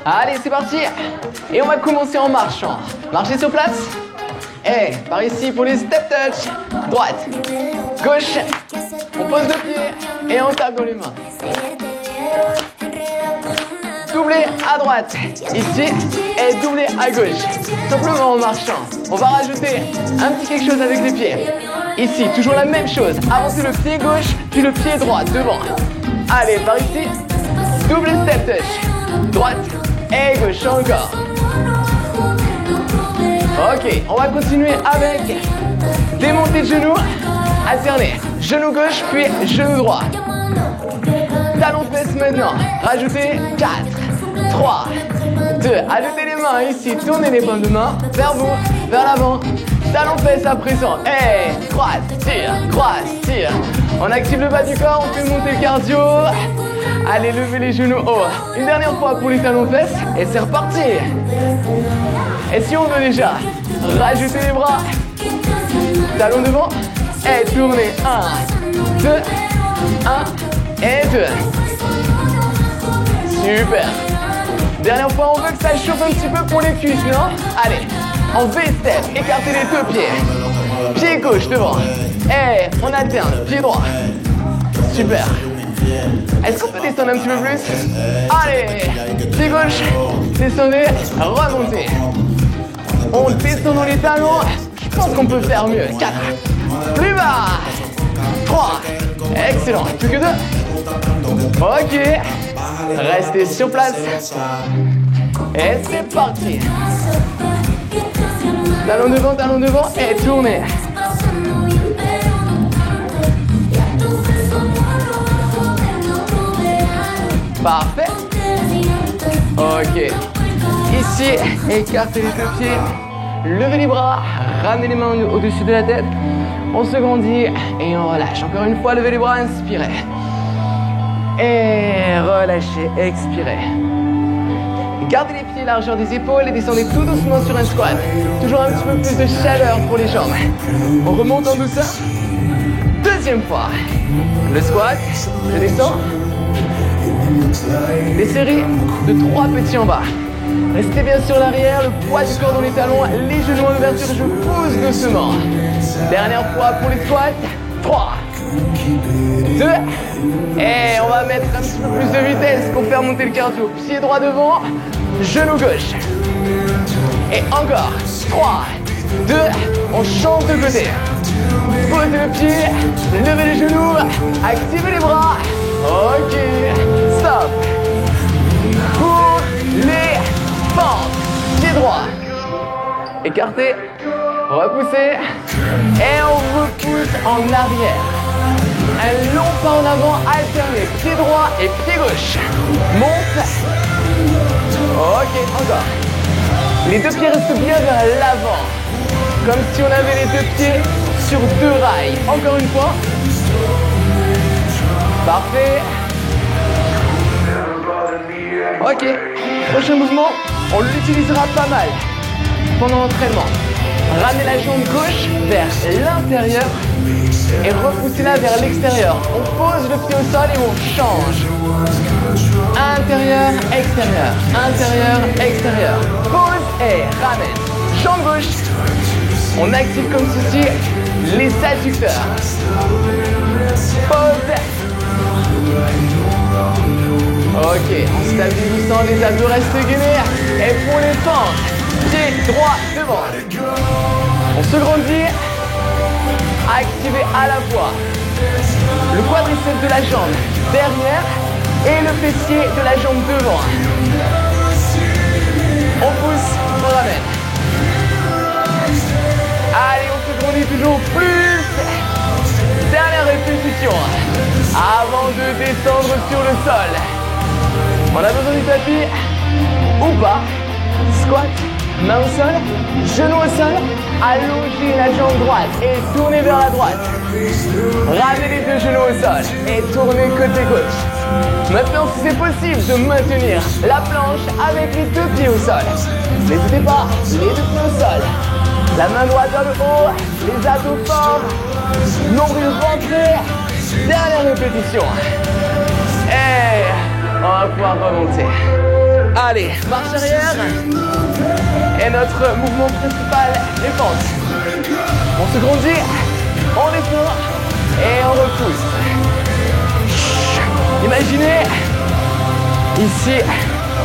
Allez, c'est parti. Et on va commencer en marchant. Marchez sur place. Et par ici pour les step touch. Droite, gauche. On pose le pied et on tape dans les mains. Doubler à droite, ici, et doubler à gauche. Simplement en marchant. On va rajouter un petit quelque chose avec les pieds. Ici, toujours la même chose. Avancez le pied gauche, puis le pied droit, devant. Allez, par ici, double step touch. Droite et gauche encore. Ok, on va continuer avec des montées de genoux alternés. Genou gauche, puis genou droit. Talon de fesses maintenant. Rajoutez 4, 3, 2. Ajoutez les mains ici. Tournez les paumes de main vers vous, vers l'avant. Talon de fesses à présent. Et croise, tire. On active le bas du corps, on fait monter le cardio. Allez, levez les genoux haut. Une dernière fois pour les talons de fesses. Et c'est reparti. Et si on veut déjà rajouter les bras, talons devant. Et tournez. 1, 2, 1 et 2. Super. Dernière fois, on veut que ça chauffe un petit peu pour les cuisses, non? Allez, en V-step, écartez les deux pieds. Pied gauche devant. Et on alterne, pied droit. Super. Est-ce qu'on peut descendre un petit peu plus? Allez, pied gauche, descendez, remontez. On descend dans les talons. Je pense qu'on peut faire mieux. 4, plus bas. 3, excellent. Plus que 2. Ok. Restez sur place. Et c'est parti. Talon devant et tournez. Parfait. Ok. Ici, écartez les deux pieds. Levez les bras. Ramenez les mains au-dessus de la tête. On se grandit et on relâche. Encore une fois, levez les bras, inspirez. Et relâchez, expirez. Gardez les pieds largeur des épaules et descendez tout doucement sur un squat. Toujours un petit peu plus de chaleur pour les jambes. On remonte en douceur. Deuxième fois. Le squat, je descends. Des séries de 3 petits en bas. Restez bien sur l'arrière, le poids du corps dans les talons, les genoux en ouverture, je pousse doucement. Dernière fois pour les squats. 3, 2, et on va mettre un petit peu plus de vitesse pour faire monter le cardio. Pied droit devant, genou gauche. Et encore. 3, 2, on change de côté. Posez le pied, levez les genoux, activez les bras. Ok, stop. Pour les pentes, pied droit. Écartez, repoussez, et on repousse en arrière. Un long pas en avant alterné, pied droit et pied gauche. Monte. Ok, encore. Les deux pieds restent bien vers l'avant. Comme si on avait les deux pieds sur 2 rails. Encore une fois. Parfait. Ok. Prochain mouvement, on l'utilisera pas mal pendant l'entraînement. Ramenez la jambe gauche vers l'intérieur et repoussez-la vers l'extérieur. On pose le pied au sol et on change. Intérieur, extérieur. Intérieur, extérieur. Pose et ramène. Jambe gauche. On active comme ceci les adducteurs. Pose. Ok, en stabilisant, les abdos restent gainés. Et pour les fentes, pied droit devant. On se grandit. Activez à la fois le quadriceps de la jambe derrière et le fessier de la jambe devant. On pousse, on ramène. Allez, on se grandit toujours plus. Dernière répétition avant de descendre sur le sol. On a besoin du tapis ou pas. Squat, main au sol, genou au sol. Allongez la jambe droite et tournez vers la droite. Ramenez les deux genoux au sol et tournez côté gauche. Maintenant, si c'est possible de maintenir la planche avec les deux pieds au sol. N'hésitez pas, les deux pieds au sol. La main droite vers le haut, les abdos forts, nombril rentré. Dernière répétition. Et On va pouvoir remonter. Allez, marche arrière. Et notre mouvement principal, les fentes. On se grandit, on descend et on repousse. Imaginez, ici,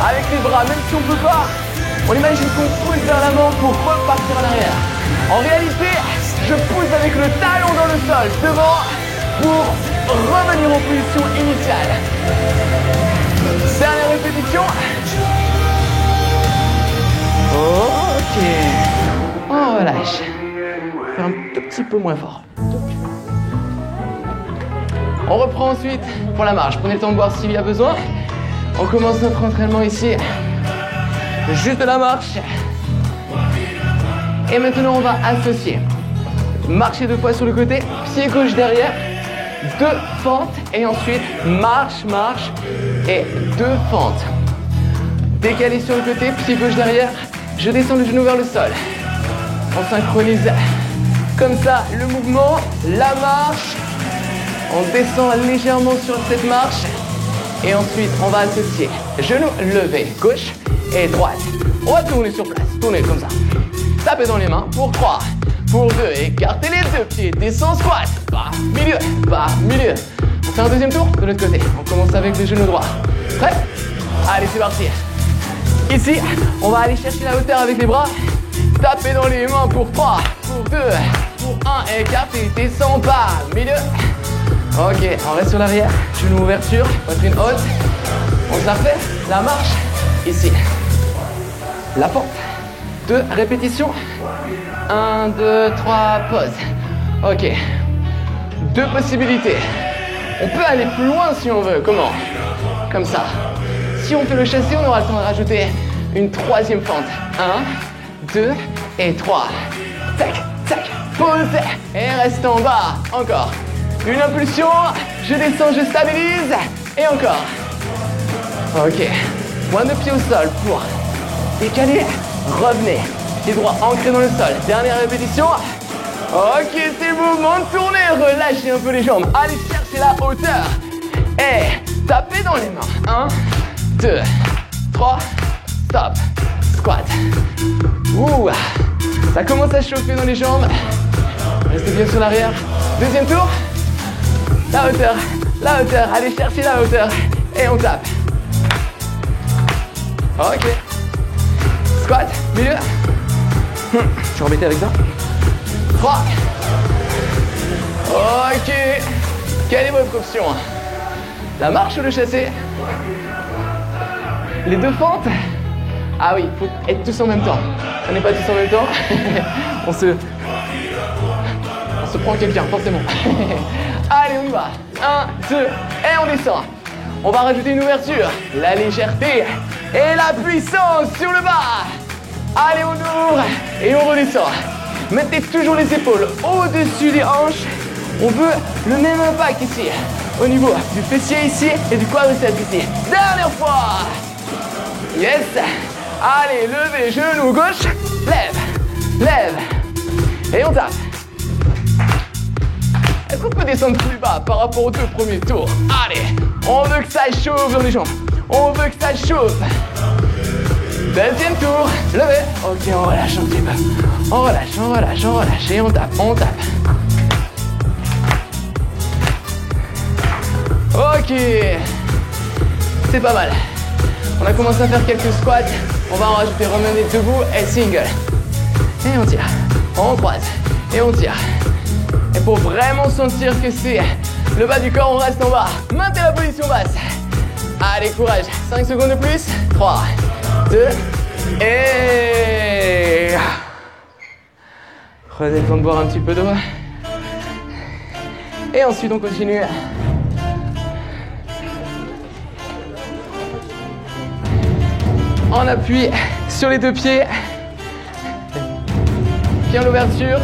avec les bras, même si on ne peut pas, on imagine qu'on pousse vers l'avant pour repartir en arrière. En réalité, je pousse avec le talon dans le sol, devant, pour revenir en position initiale. Dernière répétition. Ok. On relâche. Fais un tout petit peu moins fort. On reprend ensuite pour la marche. Prenez le temps de voir s'il y a besoin. On commence notre entraînement ici. Juste de la marche. Et maintenant, on va associer. Marcher 2 fois sur le côté, pied gauche derrière, 2 fentes et ensuite marche, marche et 2 fentes. Décaler sur le côté, pied gauche derrière, je descends le genou vers le sol. On synchronise comme ça le mouvement, la marche. On descend légèrement sur cette marche et ensuite on va associer genou levé, gauche et droite. On va tourner sur place, tourner comme ça. Tapez dans les mains pour 3, pour 2, écartez les 2 pieds, descend squat, pas milieu, pas milieu. On fait un deuxième tour de l'autre côté. On commence avec le genou droit. Prêt? Allez, c'est parti. Ici, on va aller chercher la hauteur avec les bras. Tapez dans les mains pour 3, pour 2, pour 1, écartez, descend, pas milieu. Ok, on reste sur l'arrière, genou ouverture, poitrine haute. On se la refait, la marche, ici. La pente. 2 répétitions. 1, 2, 3, pause. Ok. 2 possibilités. On peut aller plus loin si on veut. Comment? Comme ça. Si on fait le chassé, on aura le temps de rajouter une 3e fente. 1, 2 et 3. Tac, tac, pause. Et reste en bas. Encore. Une impulsion. Je descends, je stabilise. Et encore. Ok. Point de pied au sol pour décaler. Revenez. Pied droit ancré dans le sol. Dernière répétition. Ok, c'est le mouvement de tourner. Relâchez un peu les jambes. Allez chercher la hauteur. Et tapez dans les mains. 1, 2, 3. Stop. Squat. Ouh. Ça commence à chauffer dans les jambes. Restez bien sur l'arrière. Deuxième tour. La hauteur. La hauteur. Allez chercher la hauteur. Et on tape. Ok. Squat, milieu. Je suis embêté avec ça. 3. Ok. Quelle est votre option? La marche ou le chassé? Les 2 fentes? Ah oui, il faut être tous en même temps. On n'est pas tous en même temps. on se prend quelqu'un, forcément. Allez, on y va. 1, 2, et on descend. On va rajouter une ouverture, la légèreté et la puissance sur le bas. Allez, on ouvre et on redescend. Mettez toujours les épaules au-dessus des hanches. On veut le même impact ici, au niveau du fessier ici et du quadriceps ici. Dernière fois. Yes. Allez, levez, genou gauche. Lève, lève. Et on tape. Est-ce qu'on peut descendre plus bas par rapport aux 2 premiers tours? Allez, on veut que ça chauffe dans les jambes. On veut que ça chauffe. Deuxième tour, levez. Ok, on relâche un petit peu. On relâche, on relâche, on relâche. Et on tape, on tape. Ok. C'est pas mal. On a commencé à faire quelques squats. On va en rajouter, revenez debout et single. Et on tire. On croise. Et on tire. Et pour vraiment sentir que c'est le bas du corps, on reste en bas. Maintenez la position basse. Allez, courage. 5 secondes de plus. 3, 2, et... Prenez le temps de boire un petit peu d'eau. Et ensuite, on continue. En appui sur les 2 pieds. Bien l'ouverture.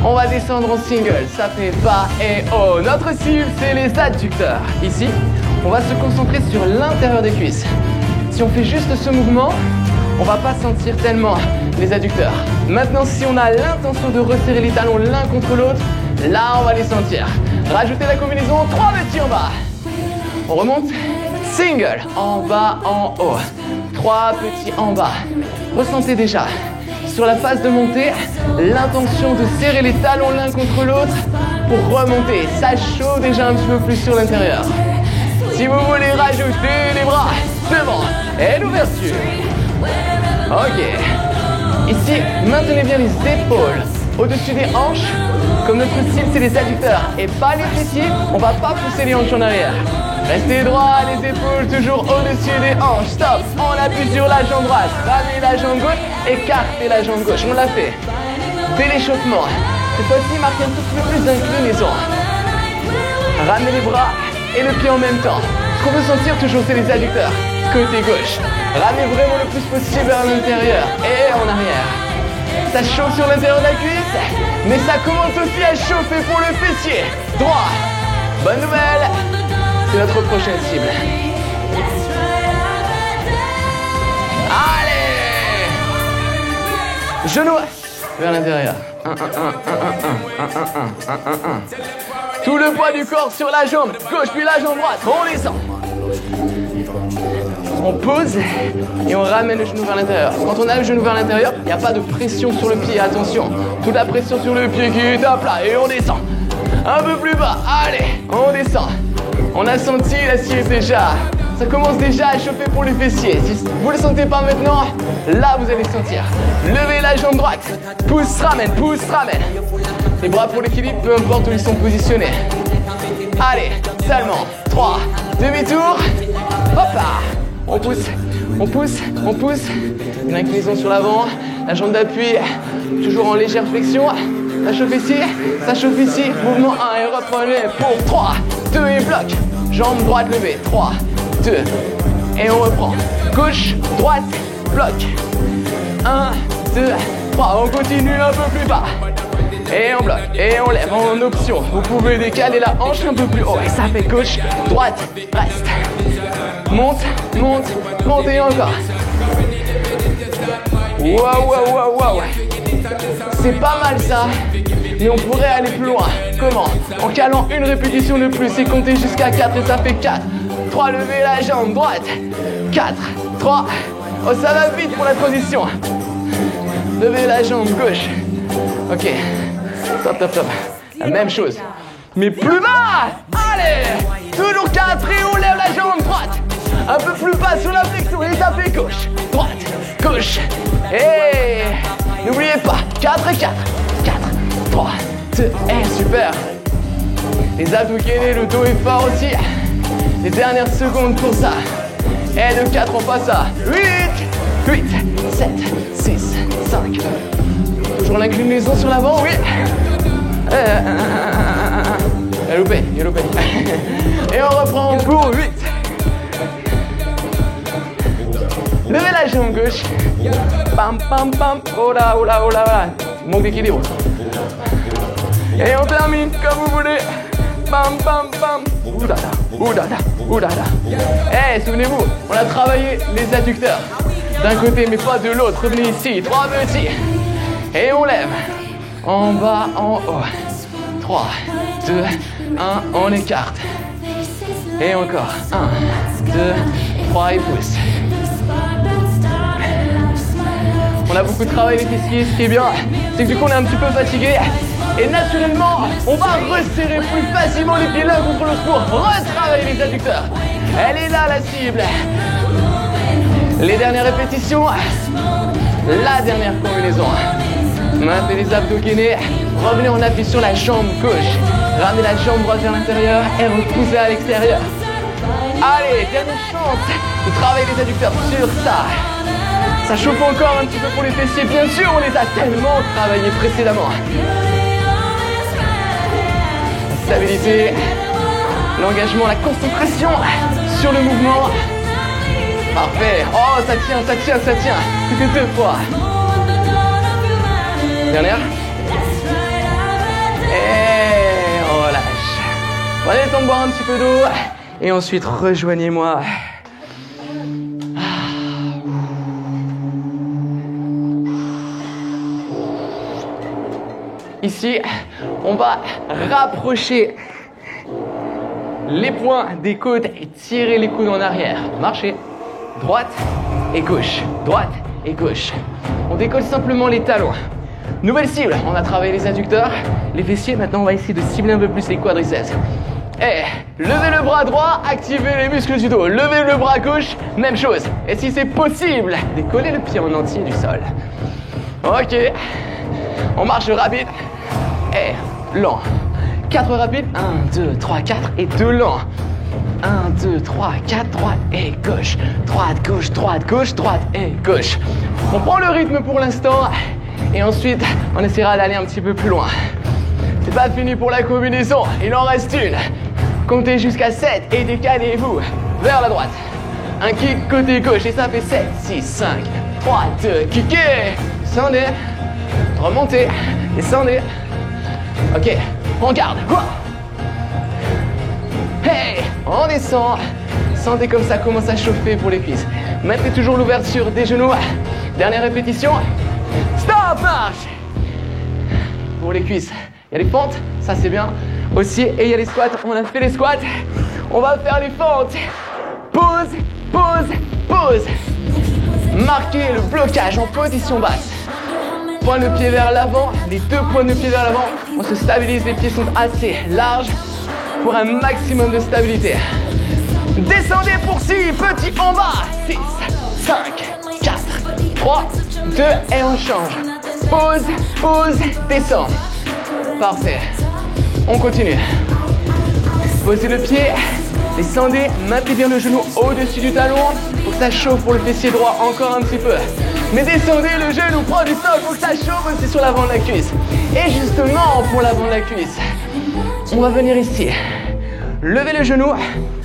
On va descendre en single. Ça fait bas et haut. Notre cible, c'est les adducteurs. Ici, on va se concentrer sur l'intérieur des cuisses. Si on fait juste ce mouvement, on va pas sentir tellement les adducteurs. Maintenant, si on a l'intention de resserrer les talons l'un contre l'autre, là, on va les sentir. Rajoutez la combinaison, 3 petits en bas. On remonte, Single, en bas, en haut. 3 petits en bas. Ressentez déjà, sur la phase de montée, l'intention de serrer les talons l'un contre l'autre pour remonter. Ça chauffe déjà un petit peu plus sur l'intérieur. Si vous voulez rajouter les bras devant et l'ouverture. Ok. Ici, maintenez bien les épaules au-dessus des hanches. Comme notre cible, c'est les adducteurs et pas les fessiers, on va pas pousser les hanches en arrière. Restez droit, les épaules toujours au-dessus des hanches. Stop, on appuie sur la jambe droite. Ramenez la jambe gauche, écartez la jambe gauche. On l'a fait. Dès l'échauffement. Cette fois-ci, marquez un tout petit peu plus d'inclinaison. Ramenez les bras et le pied en même temps. Ce qu'on veut sentir toujours, c'est les adducteurs. Côté gauche. Ramenez vraiment le plus possible vers l'intérieur et en arrière. Ça chauffe sur l'intérieur de la cuisse, mais ça commence aussi à chauffer pour le fessier. Droit. Bonne nouvelle. C'est notre prochaine cible. Allez. Genoux vers l'intérieur. 1, 1, 1, 1, 1, 1, 1, 1, 1, 1, 1, 1. Tout le poids du corps sur la jambe gauche puis la jambe droite. On descend. On pose et on ramène le genou vers l'intérieur. Quand on a le genou vers l'intérieur, il n'y a pas de pression sur le pied. Attention, toute la pression sur le pied qui est à plat et on descend. Un peu plus bas. Allez, on descend. On a senti l'acier déjà. Ça commence déjà à chauffer pour les fessiers. Si vous ne le sentez pas maintenant, là vous allez sentir. Levez la jambe droite. Pousse, ramène, pousse, ramène. Les bras pour l'équilibre, peu importe où ils sont positionnés. Allez, seulement 3, demi-tour. Hop là. On pousse, on pousse, on pousse. Une inclinaison sur l'avant. La jambe d'appui, toujours en légère flexion. Ça chauffe ici, ça chauffe ici. Mouvement 1 et reprenez pour 3, 2 et bloc. Jambe droite levée. 3, 2 et on reprend. Gauche, droite, bloc. 1, 2, 3. On continue un peu plus bas. Et on bloque, et on lève en option. Vous pouvez décaler la hanche un peu plus haut. Et ça fait gauche, droite, reste. Monte, monte, monte et encore. Waouh, waouh, waouh, waouh. C'est pas mal ça. Mais on pourrait aller plus loin. Comment? En calant une répétition de plus et compter jusqu'à 4 et ça fait 4. 3, levez la jambe droite. 4, 3. Oh, ça va vite pour la transition. Levez la jambe gauche. Ok. Top, top, top. La même chose. Mais plus bas. Allez. Toujours 4 et on lève la jambe droite. Un peu plus bas sur la flexion et ça fait gauche. Droite. Gauche. Et n'oubliez pas. 4 et 4. 4, 3, 2 et super. Les abdos gainés, le dos est fort aussi. Les dernières secondes pour ça. Et de 4 on passe à 8, 8, 7, 6, 5. Toujours l'inclinaison sur l'avant, oui. Il a loupé, il a loupé. Et on reprend pour 8. Levez la jambe gauche. Pam, pam, pam. Oh là, oh là, oh là, là. Manque d'équilibre. Et on termine comme vous voulez. Pam, pam, pam. Oulala, oulala, oulala. Eh, souvenez-vous, on a travaillé les adducteurs. D'un côté, mais pas de l'autre. Revenez ici, 3 petits. Et on lève. En bas, en haut. 3, 2, 1, on écarte. Et encore. 1, 2, 3 et pousse. On a beaucoup travaillé les fessiers, ce qui est bien, c'est que du coup on est un petit peu fatigué. Et naturellement, on va resserrer plus facilement les pieds l'un contre l'autre pour retravailler les adducteurs. Elle est là la cible. Les dernières répétitions. La dernière combinaison. Maintenez les abdos gainés. Revenez en appui sur la jambe gauche. Ramenez la jambe droite vers l'intérieur et repoussez à l'extérieur. Allez, dernière chance de travailler les adducteurs sur ça. Ça chauffe encore un petit peu pour les fessiers. Bien sûr, on les a tellement travaillés précédemment. La stabilité, l'engagement, la concentration sur le mouvement. Parfait. Oh, ça tient, ça tient, ça tient. Plus que 2 fois. Dernière. Et on relâche. Prenez le temps de boire un petit peu d'eau. Et ensuite, rejoignez-moi. Ici, on va rapprocher les poings des côtes et tirez les coudes en arrière. Marchez. Droite et gauche. Droite et gauche. On décolle simplement les talons. Nouvelle cible, on a travaillé les adducteurs, les fessiers. Maintenant, on va essayer de cibler un peu plus les quadriceps. Et levez le bras droit, activez les muscles du dos. Levez le bras gauche, même chose. Et si c'est possible, décollez le pied en entier du sol. Ok. On marche rapide et lent. 4 rapides. 1, 2, 3, 4 et 2 lents. 1, 2, 3, 4, droite et gauche. Droite, gauche, droite, gauche, droite et gauche. On prend le rythme pour l'instant. Et ensuite, on essaiera d'aller un petit peu plus loin. C'est pas fini pour la combinaison, il en reste une. Comptez jusqu'à 7 et décalez-vous vers la droite. Un kick côté gauche et ça fait 7, 6, 5, 3, 2, kickez. Descendez, remontez, descendez. Ok, on garde. Hey, on descend. Sentez comme ça commence à chauffer pour les cuisses. Maintenez toujours l'ouverture des genoux. Dernière répétition. Stop, marche. Pour les cuisses, il y a les fentes, ça c'est bien. Aussi, et il y a les squats, on a fait les squats. On va faire les fentes. Pause, pause, pause. Marquez le blocage en position basse. Point de pied vers l'avant, les 2 points de pied vers l'avant. On se stabilise, les pieds sont assez larges pour un maximum de stabilité. Descendez pour 6, petit en bas. 6, 5, 4, 3, 2 et on change. Pause, pause, descend. Parfait. On continue. Posez le pied, descendez, maintenez bien le genou au-dessus du talon pour que ça chauffe pour le fessier droit encore un petit peu. Mais descendez, le genou prend du sol pour que ça chauffe aussi sur l'avant de la cuisse. Et justement, pour l'avant de la cuisse, on va venir ici. Levez le genou,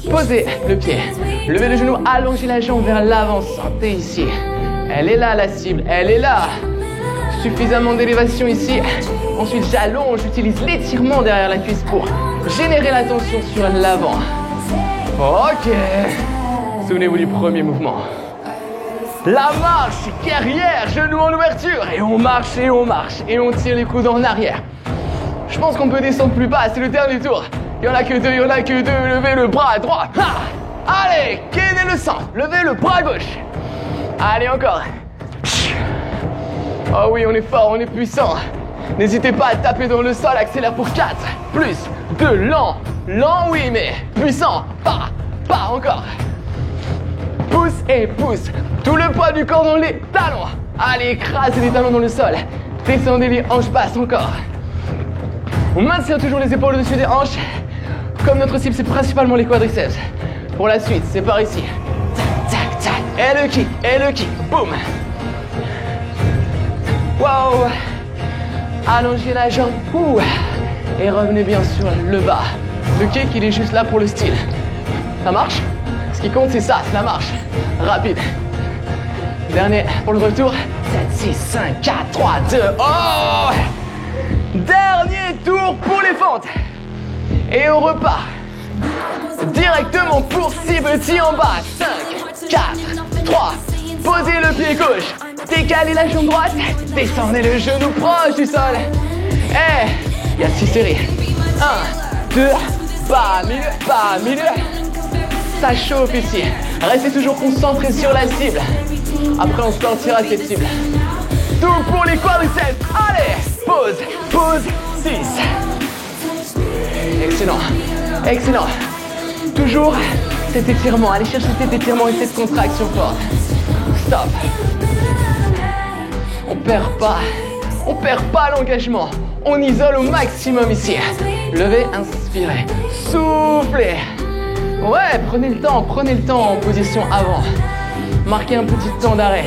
posez le pied. Levez le genou, allongez la jambe vers l'avant, sentez ici. Elle est là la cible, elle est là. Suffisamment d'élévation ici. Ensuite, j'allonge, j'utilise l'étirement derrière la cuisse pour générer la tension sur l'avant. Ok. Souvenez-vous du premier mouvement. La marche guerrière, genou en ouverture. Et on marche, et on marche. Et on tire les coudes en arrière. Je pense qu'on peut descendre plus bas, c'est le dernier tour. Il n'y en a que 2, il n'y en a que 2. Levez le bras droit. Ha! Allez, gainez le sang. Levez le bras gauche. Allez, encore. Oh oui, on est fort, on est puissant. N'hésitez pas à taper dans le sol, accélère pour 4. Plus 2, lent. Lent, oui, mais puissant. Pas, encore. Pousse et pousse. Tout le poids du corps dans les talons. Allez, écrasez les talons dans le sol. Descendez les hanches basses encore. On maintient toujours les épaules au-dessus des hanches. Comme notre cible, c'est principalement les quadriceps. Pour la suite, c'est par ici. Tac, tac, tac. Et le kick. Boum. Wow. Allongez la jambe. Ouh. Et revenez bien sur le bas. Le kick, il est juste là pour le style. Ça marche? Ce qui compte, c'est ça, c'est la marche. Rapide. Dernier pour le retour. 7, 6, 5, 4, 3, 2. Oh! Dernier tour pour les fentes. Et on repart. Directement pour 6 petits en bas. 5, 4, 3. Posez le pied gauche. Décalez la jambe droite. Descendez le genou proche du sol. Et il y a 6 séries. 1, 2, pas milieu. Ça chauffe ici. Restez toujours concentrés sur la cible. Après, on sortira cette cible. Tout pour les quadriceps. Allez, pause, 6. Excellent. Toujours cet étirement. Allez chercher cet étirement et cette contraction forte. Stop. On perd pas l'engagement. On isole au maximum ici. Levez, inspirez, soufflez. Ouais, prenez le temps en position avant. Marquez un petit temps d'arrêt.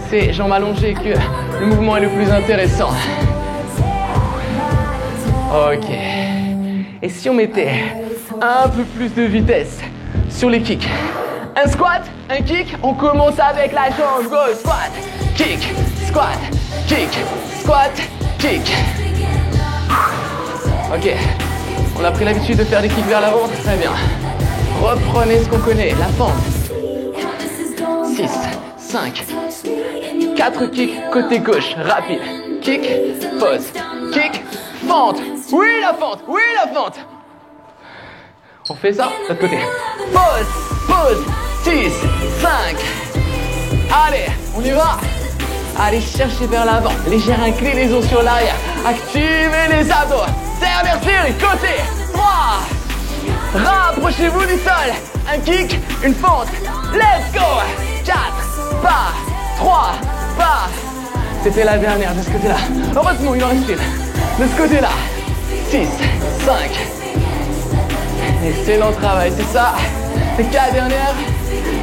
C'est jambes allongées que le mouvement est le plus intéressant. Ok. Et si on mettait un peu plus de vitesse sur les kicks? Un squat, un kick, on commence avec la jambe gauche. Squat, kick, squat, kick, squat, kick. Ok. On a pris l'habitude de faire des kicks vers l'avant, très bien. Reprenez ce qu'on connaît, la fente. 6, 5, 4 kicks côté gauche, rapide. Kick, pause, kick, fente. Oui la fente. On fait ça, de l'autre côté. Pause, pause, 6, 5. Allez, on y va. Allez, cherchez vers l'avant. Légère inclinaison sur l'arrière. Activez les abdos. Dernière série, côté. 3. Rapprochez-vous du sol. Un kick, une fente. Let's go. 4, pas. 3, pas. C'était la dernière de ce côté-là. Heureusement, il en reste une. De ce côté-là. 6, 5. Excellent travail, c'est ça. Les 4 dernières.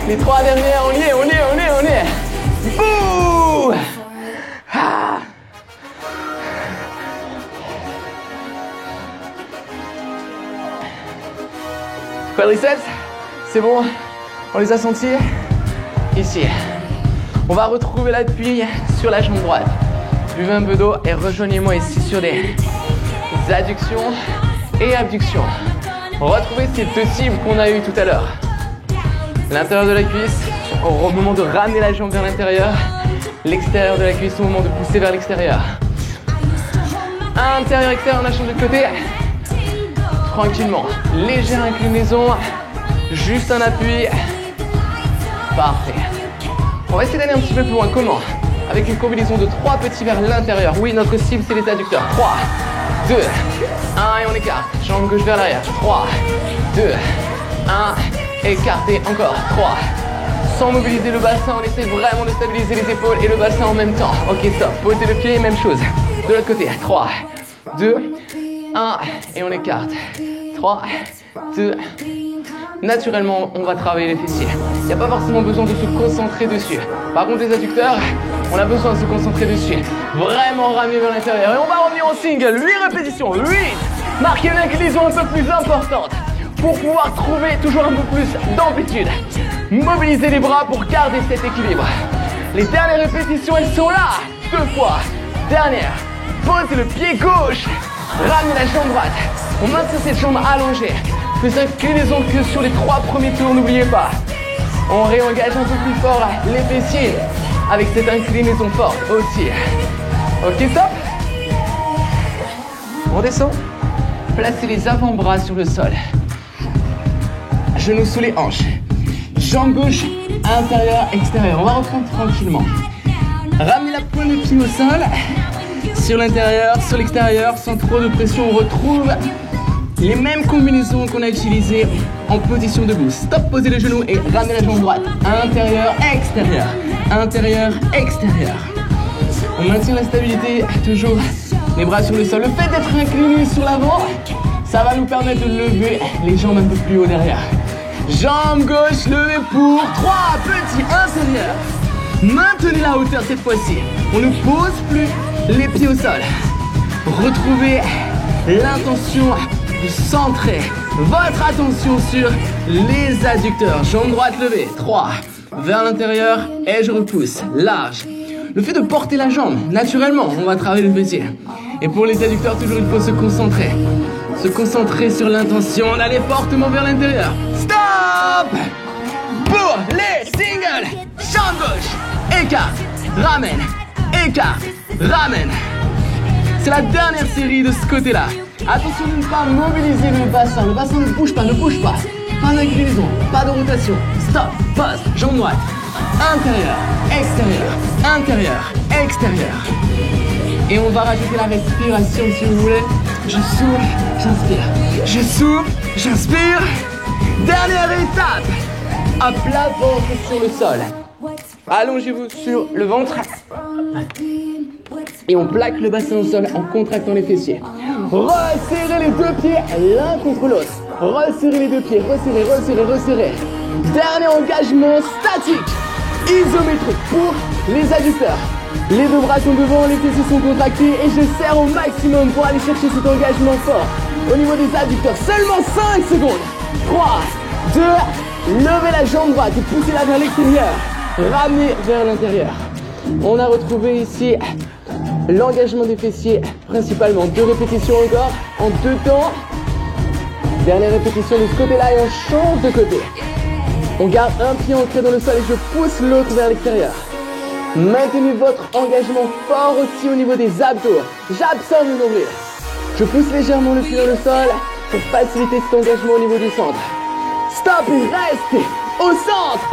Les 3 dernières, on y est, on y est, on y est, on y est. Bouh! Ah. Quadriceps, c'est bon, on les a sentis. Ici, on va retrouver l'appui sur la jambe droite. Buvez un peu d'eau et rejoignez-moi ici sur les adductions et abductions. Retrouvez ces deux cibles qu'on a eues tout à l'heure. L'intérieur de la cuisse au moment de ramener la jambe vers l'intérieur. L'extérieur de la cuisse au moment de pousser vers l'extérieur. Intérieur, extérieur, on la change de côté. Tranquillement. Légère inclinaison. Juste un appui. Parfait. On va essayer d'aller un petit peu plus loin. Comment? Avec une combinaison de 3 petits vers l'intérieur. Oui, notre cible, c'est les adducteurs. 3, 2, 1 et on écarte. Jambe gauche vers l'arrière. 3, 2, 1. Écartez encore. 3. Sans mobiliser le bassin, on essaie vraiment de stabiliser les épaules et le bassin en même temps. Ok, stop. Posez le pied, même chose. De l'autre côté. 3, 2, 1. Et on écarte. 3, 2. Naturellement, on va travailler les fessiers. Il n'y a pas forcément besoin de se concentrer dessus. Par contre, les adducteurs, on a besoin de se concentrer dessus. Vraiment ramener vers l'intérieur. Et on va revenir en single. 8 répétitions. 8. Marquez une inclinaison un peu plus importante pour pouvoir trouver toujours un peu plus d'amplitude. Mobilisez les bras pour garder cet équilibre. Les dernières répétitions, elles sont là. 2 fois. Dernière. Posez le pied gauche. Ramenez la jambe droite. On maintient cette jambe allongée. Plus inclinaison que sur les 3 premiers tours, n'oubliez pas. On réengage un peu plus fort les fessiers avec cette inclinaison forte aussi. Ok, stop. On descend. Placez les avant-bras sur le sol. Genoux sous les hanches. Jambe gauche, intérieur, extérieur. On va reprendre tranquillement. Ramenez la pointe de pied au sol. Sur l'intérieur, sur l'extérieur, sans trop de pression. On retrouve les mêmes combinaisons qu'on a utilisées en position debout. Stop, posez les genoux et ramenez la jambe droite. Intérieur, extérieur. Intérieur, extérieur. On maintient la stabilité, toujours les bras sur le sol. Le fait d'être incliné sur l'avant, ça va nous permettre de lever les jambes un peu plus haut derrière. Jambe gauche levée pour 3 petits intérieurs. Maintenez la hauteur cette fois-ci. On ne pose plus les pieds au sol. Retrouvez l'intention de centrer votre attention sur les adducteurs. Jambe droite levée. 3. Vers l'intérieur et je repousse. Large. Le fait de porter la jambe, naturellement, on va travailler le fessier. Et pour les adducteurs, toujours il faut se concentrer. Se concentrer sur l'intention d'aller fortement vers l'intérieur. Stop! Pour les singles, jambe gauche, écarte, ramène, écarte, ramène. C'est la dernière série de ce côté-là. Attention de ne pas mobiliser le bassin. Le bassin ne bouge pas, ne bouge pas. Pas d'inclinaison, pas de rotation. Stop, pause, jambe droite. Intérieur, extérieur, intérieur, extérieur. Et on va rajouter la respiration si vous voulez. Je souffle, j'inspire. Je souffle, j'inspire. Dernière étape. À plat ventre sur le sol. Allongez-vous sur le ventre. Et on plaque le bassin au sol en contractant les fessiers. Resserrez les deux pieds l'un contre l'autre. Resserrez les deux pieds. Resserrez, resserrez, resserrez. Dernier engagement statique. Isométrique pour les adducteurs. Les deux bras sont devant, les fessiers sont contractés et je serre au maximum pour aller chercher cet engagement fort. Au niveau des adducteurs, seulement 5 secondes. 3, 2, levez la jambe droite et poussez-la vers l'extérieur. Ramenez vers l'intérieur. On a retrouvé ici l'engagement des fessiers, principalement 2 répétitions encore, en 2 temps. Dernière répétition de ce côté-là et on change de côté. On garde un pied ancré dans le sol et je pousse l'autre vers l'extérieur. Maintenez votre engagement fort aussi au niveau des abdos. J'absorbe le nombril. Je pousse légèrement le pied dans le sol pour faciliter cet engagement au niveau du centre. Stop et reste au centre.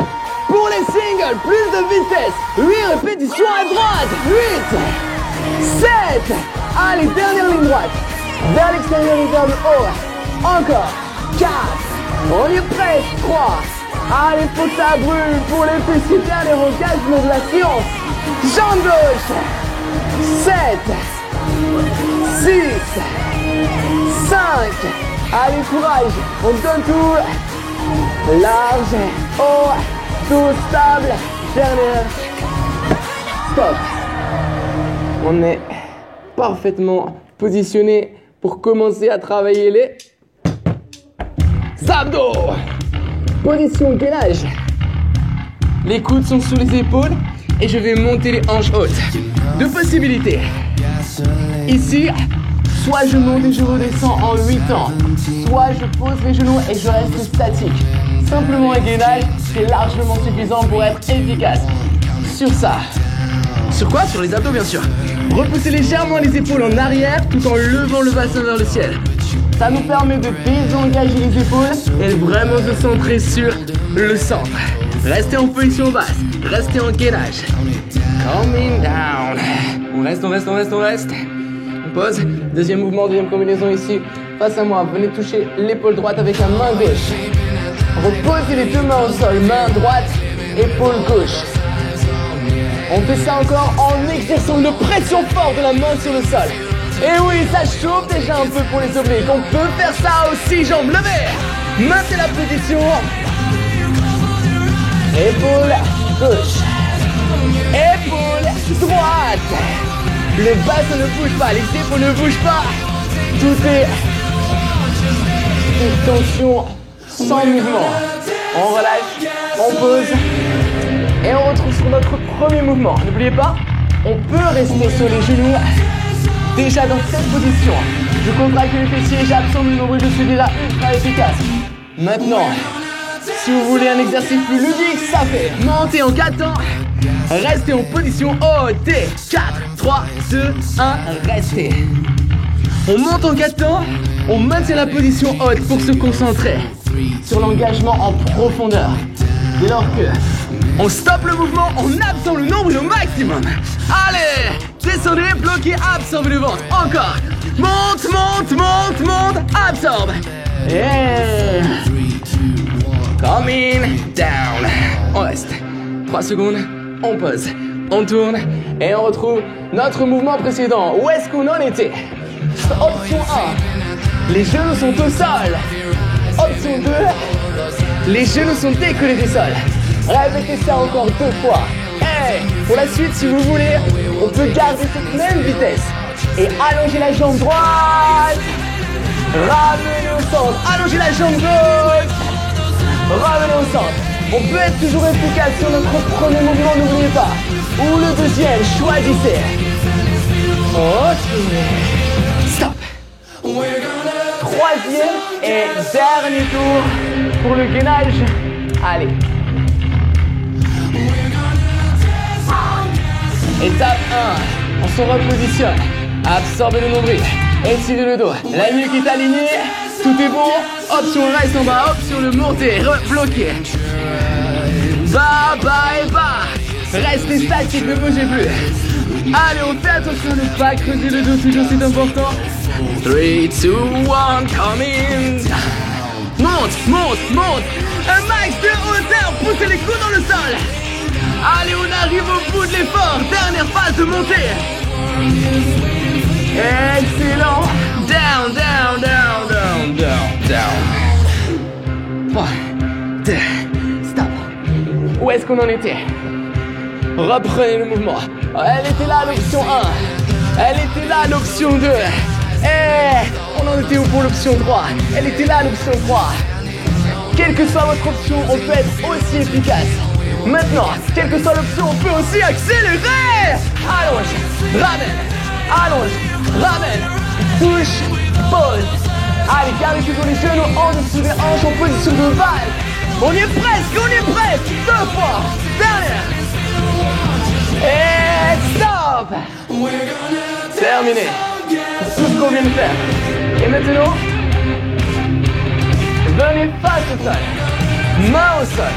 Pour les singles, plus de vitesse. 8 répétitions à droite. 8, 7. Allez, dernière ligne droite. Vers l'extérieur et vers le haut. Encore. 4. On y est presque. 3. Allez, faut que ça brûle pour les fessiers. Dernier engagement de la séance. Jambe gauche. 7. 6. 5. Allez, courage. On donne tout. Large. Haut. Tout stable. Dernière. Stop. On est parfaitement positionné pour commencer à travailler les abdos. Position gainage. Les coudes sont sous les épaules et je vais monter les hanches hautes. Deux possibilités. Ici, soit je monte et je redescends en 8 temps, soit je pose les genoux et je reste statique. Simplement un gainage, c'est largement suffisant pour être efficace. Sur ça. Sur quoi? Sur les abdos, bien sûr. Repoussez légèrement les épaules en arrière tout en levant le bassin vers le ciel. Ça nous permet de désengager les épaules et vraiment se centrer sur le centre. Restez en position basse. Restez en gainage. Coming down. On reste. On pose. Deuxième mouvement, deuxième combinaison ici. Face à moi, venez toucher l'épaule droite avec la main gauche. Reposez les deux mains au sol. Main droite, épaule gauche. On fait ça encore en exerçant une pression forte de la main sur le sol. Et oui, ça chauffe déjà un peu pour les obliques. On peut faire ça aussi, jambes levées. Maintenez la position. Épaule gauche. Épaule droite. Le bassin ne bouge pas, les épaules ne bougent pas. Tout est une tension sans mouvement. On relâche, on pose. Et on retrouve sur notre premier mouvement. N'oubliez pas, on peut rester sur les genoux. Déjà dans cette position, je contracte les fessiers, j'absorbe le nombril, je suis déjà ultra efficace. Maintenant, si vous voulez un exercice plus ludique, ça fait monter en 4 temps, restez en position haute. 4, 3, 2, 1, restez. On monte en 4 temps, on maintient la position haute pour se concentrer sur l'engagement en profondeur. Dès lors que on stoppe le mouvement, on absorbe le nombril au maximum. Allez, descendez, bloquez, absorbez le ventre. Encore. Monte, absorbe. Et coming down. On reste. 3 secondes, on pose. On tourne et on retrouve notre mouvement précédent. Où est-ce qu'on en était? Option 1, les genoux sont au sol. Option 2, les genoux sont décollés du sol. Répétez ça encore 2 fois. Et pour la suite, si vous voulez, on peut garder cette même vitesse et allonger la jambe droite. Ramenez au centre. Allongez la jambe gauche. Ramenez au centre. On peut être toujours efficace sur notre premier mouvement, n'oubliez pas. Ou le deuxième, choisissez. Ok. Stop. Troisième et dernier tour pour le gainage. Allez. Étape 1, on se repositionne. Absorbez le nombril, étirez le dos. La nuque est alignée, tout est bon. Option reste en bas, option le monter, bloquer. Bas, bas et bas. Restez statique, ne bougez plus. Allez, on fait attention à ne pas creuser le dos, toujours c'est important. 3, 2, 1, coming. Monte. Un max de hauteur, poussez les coudes dans le sol. Allez, on arrive au bout de l'effort. Dernière phase de montée. Excellent. Down. 3, 2, stop. Où est-ce qu'on en était? Reprenez le mouvement. Elle était là l'option 1. Elle était là l'option 2. Et on en était où pour l'option 3? Elle était là l'option 3. Quelle que soit votre option, on peut être aussi efficace. Maintenant, quelle que soit l'option, on peut aussi accélérer. Allonge, ramène, touche, pose. Allez, gardez toujours les genoux en dessous des hanches en position de valve. On y est presque. 2 fois. Dernière. Et stop. Terminé. Tout ce qu'on vient de faire. Et maintenant, Venez face au sol. Main au sol.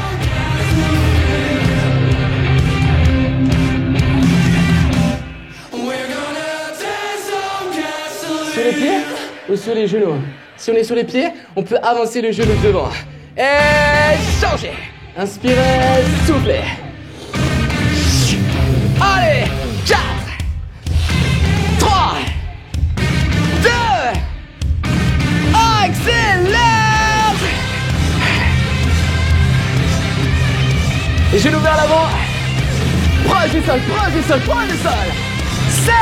Sur les pieds ou sur les genoux? Si on est sur les pieds, on peut avancer le genou devant. Et changer. Inspirez, soufflez. Allez, 4, 3, 2, accélère. Les genoux vers l'avant. Proche du sol, proche du sol, proche du sol. 7,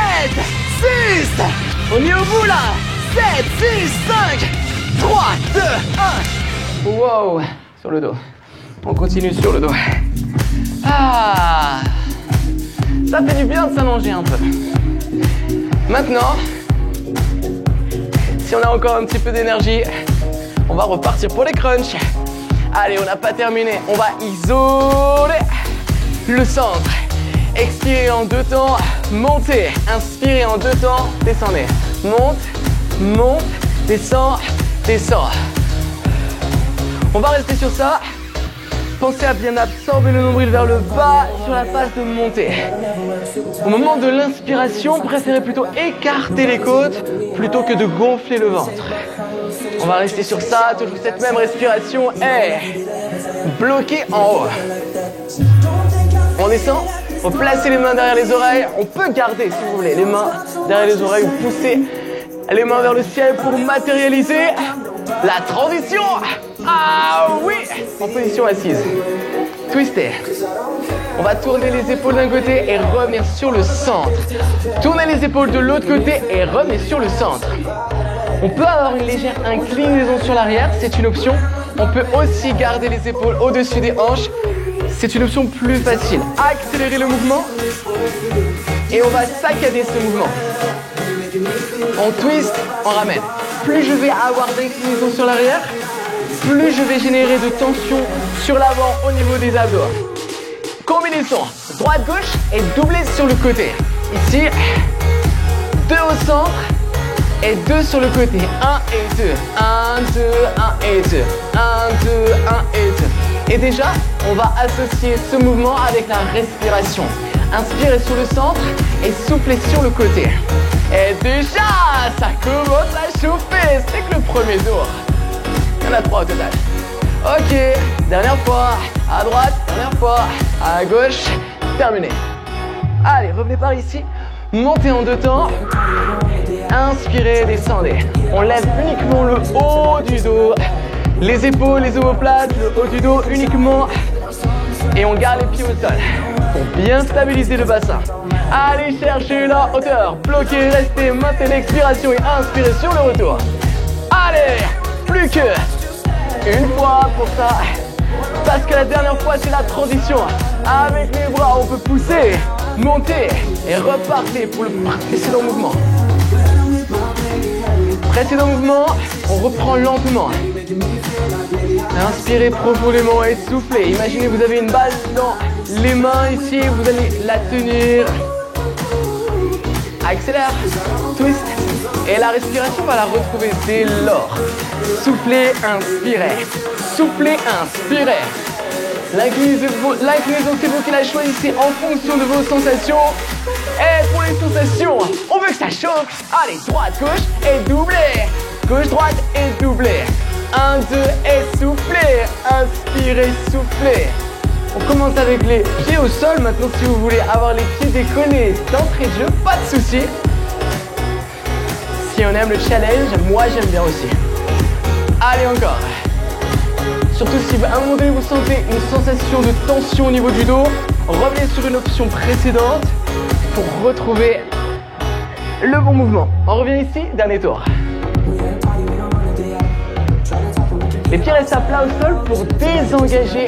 6. On est au bout là. 7, 6, 5, 3, 2, 1. Wow, sur le dos. On continue sur le dos. Ah, ça fait du bien de s'allonger un peu. Maintenant, si on a encore un petit peu d'énergie, on va repartir pour les crunchs. Allez, on n'a pas terminé. On va isoler le centre. Expirez en 2 temps, montez. Inspirez en 2 temps, descendez. Monte, monte, descend, descend. On va rester sur ça. Pensez à bien absorber le nombril vers le bas sur la phase de montée. Au moment de l'inspiration, préférez plutôt écarter les côtes plutôt que de gonfler le ventre. On va rester sur ça, toujours cette même respiration et bloqué en haut. On descend, on place les mains derrière les oreilles. On peut garder, si vous voulez, les mains derrière les oreilles ou pousser les mains vers le ciel pour matérialiser la transition. Ah oui, en position assise. Twistez. On va tourner les épaules d'un côté et revenir sur le centre. Tournez les épaules de l'autre côté et revenez sur le centre. On peut avoir une légère inclinaison sur l'arrière, c'est une option. On peut aussi garder les épaules au-dessus des hanches. C'est une option plus facile. Accélérez le mouvement et on va saccader ce mouvement. On twist, on ramène. Plus je vais avoir d'inclinaison sur l'arrière, plus je vais générer de tension sur l'avant au niveau des abdos. Combinaison droite-gauche et doublé sur le côté. Ici, 2 au centre et 2 sur le côté. 1 et 2. 1, 2, 1 et 2. 1, 2, 1 et 2. Et déjà, on va associer ce mouvement avec la respiration. Inspirez sur le centre et soufflez sur le côté. Et déjà, ça commence à chauffer. C'est que le premier tour. Il y en a 3 au total. Ok, dernière fois. À droite, dernière fois. À gauche, terminé. Allez, revenez par ici. Montez en 2 temps. Inspirez, descendez. On lève uniquement le haut du dos. Les épaules, les omoplates, le haut du dos uniquement. Et on garde les pieds au sol pour bien stabiliser le bassin. Allez chercher la hauteur. Bloquez, restez, maintenez l'expiration et inspirez sur le retour. Allez, plus que une fois pour ça. Parce que la dernière fois, c'est la transition. Avec les bras, on peut pousser, monter et repartir pour le précédent mouvement. Précédent mouvement, on reprend lentement. Inspirez profondément et soufflez. Imaginez vous avez une balle dans les mains ici, vous allez la tenir. Accélère, twist. Et la respiration, on va la retrouver dès lors. Soufflez, inspirez. Soufflez, inspirez. L'inclinaison, c'est vous qui la choisissez en fonction de vos sensations. Et pour les sensations, on veut que ça chauffe. Allez, droite, gauche et doublez. Gauche, droite et doublez. 1, 2 et soufflez. Inspirez, soufflez. On commence avec les pieds au sol. Maintenant, si vous voulez avoir les pieds décollés d'entrée de jeu, pas de souci. Si on aime le challenge, moi j'aime bien aussi. Allez, encore. Surtout si à un moment donné vous sentez une sensation de tension au niveau du dos, revenez sur une option précédente pour retrouver le bon mouvement. On revient ici, dernier tour. Les pieds restent à plat au sol pour désengager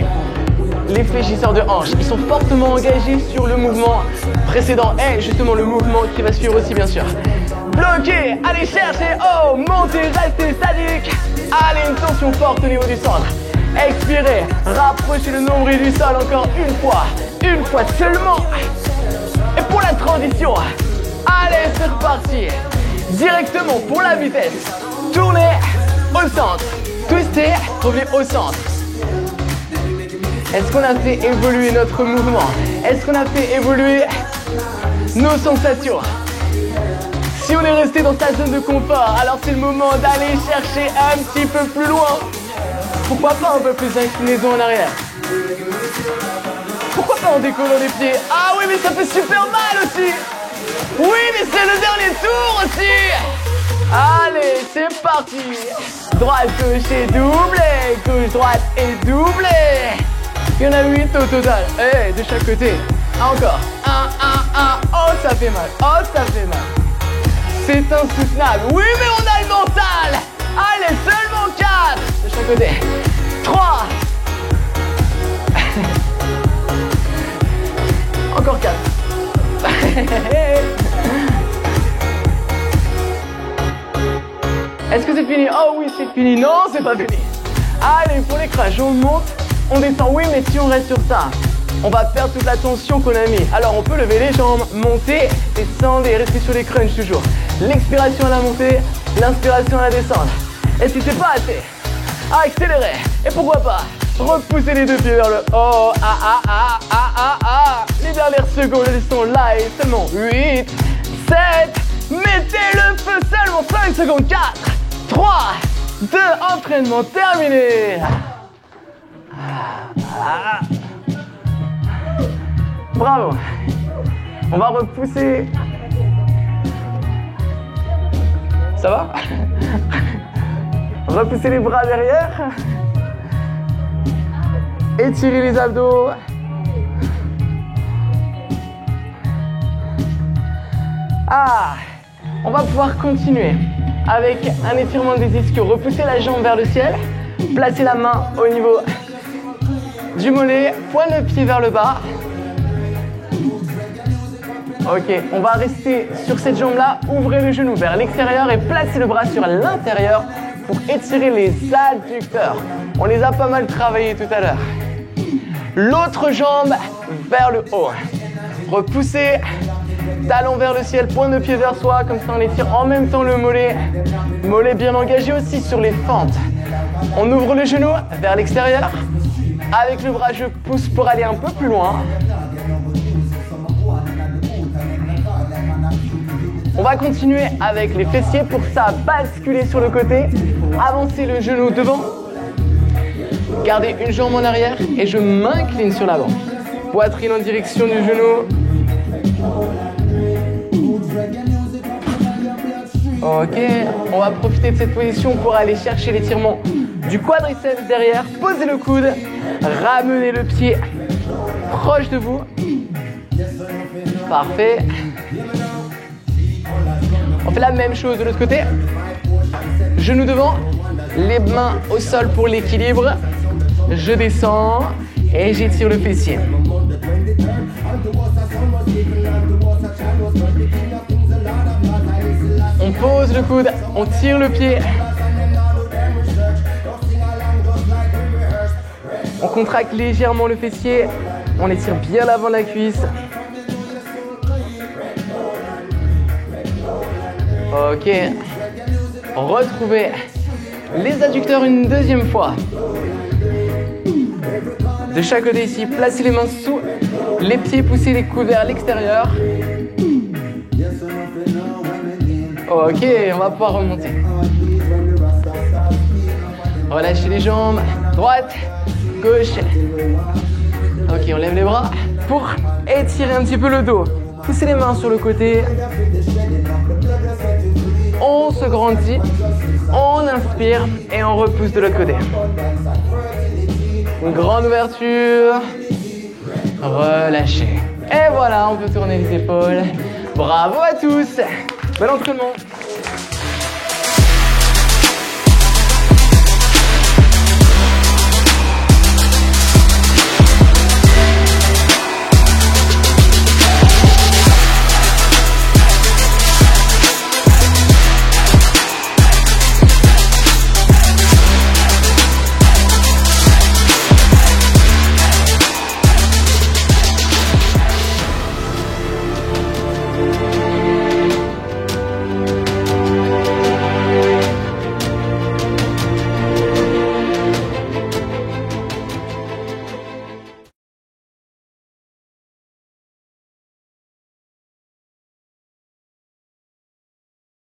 les fléchisseurs de hanches. Ils sont fortement engagés sur le mouvement précédent et justement le mouvement qui va suivre aussi bien sûr. Bloquez, allez chercher, oh, montez, restez statique. Allez, une tension forte au niveau du centre. Expirez, rapprochez le nombril du sol encore une fois seulement. Et pour la transition, allez, c'est reparti. Directement pour la vitesse, tournez au centre. Twistez, revenez au centre. Est-ce qu'on a fait évoluer notre mouvement? Est-ce qu'on a fait évoluer nos sensations? Si on est resté dans sa zone de confort, alors c'est le moment d'aller chercher un petit peu plus loin. Pourquoi pas un peu plus d'inclinaison en arrière? Pourquoi pas en décollant les pieds? Ah oui, mais ça fait super mal aussi. Oui, mais c'est le dernier tour aussi. Allez, c'est parti. Droite, gauche et doublé. Gauche, droite et doublé. Il y en a 8 au total. Eh, de chaque côté. Encore. 1, 1, 1. Oh, ça fait mal. Oh, ça fait mal. C'est insoutenable. Oui, mais on a le mental. Allez, seulement 4. De chaque côté. 3. Encore 4. Est-ce que c'est fini? Oh oui, c'est fini. Non, c'est pas fini. Allez, pour les crunchs, on monte, on descend. Oui, mais si on reste sur ça, on va perdre toute la tension qu'on a mis. Alors, on peut lever les jambes, monter, descendre et rester sur les crunchs toujours. L'expiration à la montée, l'inspiration à la descente. Et si c'est pas assez, à accélérer. Et pourquoi pas repousser les deux pieds vers le haut. Les dernières secondes, elles sont là et seulement 8, 7. Mettez le feu seulement 5 secondes. 4, 3, 2, entraînement terminé. Bravo. On va repousser. Ça va? Repousser les bras derrière. Étirer les abdos. On va pouvoir continuer avec un étirement des ischios. Repousser la jambe vers le ciel. Placer la main au niveau du mollet. Pointe le pied vers le bas. Ok, on va rester sur cette jambe-là. Ouvrez le genou vers l'extérieur et placez le bras sur l'intérieur pour étirer les adducteurs. On les a pas mal travaillés tout à l'heure. L'autre jambe vers le haut. Repoussez. Talon vers le ciel, pointe de pied vers soi, comme ça on étire en même temps le mollet. Mollet bien engagé aussi sur les fentes. On ouvre le genou vers l'extérieur. Avec le bras, je pousse pour aller un peu plus loin. On va continuer avec les fessiers. Pour ça, basculer sur le côté. Avancer le genou devant. Gardez une jambe en arrière et je m'incline sur l'avant. Poitrine en direction du genou. Ok, on va profiter de cette position pour aller chercher l'étirement du quadriceps derrière. Posez le coude, ramenez le pied proche de vous. Parfait. On fait la même chose de l'autre côté. Genoux devant, les mains au sol pour l'équilibre. Je descends et j'étire le fessier. On pose le coude, on tire le pied. On contracte légèrement le fessier. On étire bien l'avant de la cuisse. Ok. Retrouvez les adducteurs une deuxième fois. De chaque côté ici, placez les mains sous les pieds, poussez les coudes vers l'extérieur. Ok, on va pouvoir remonter. Relâchez les jambes, droite, gauche. Ok, on lève les bras pour étirer un petit peu le dos. Poussez les mains sur le côté. On se grandit, on inspire et on repousse de l'autre côté. Une grande ouverture. Relâchez. Et voilà, on peut tourner les épaules. Bravo à tous. Bon entraînement.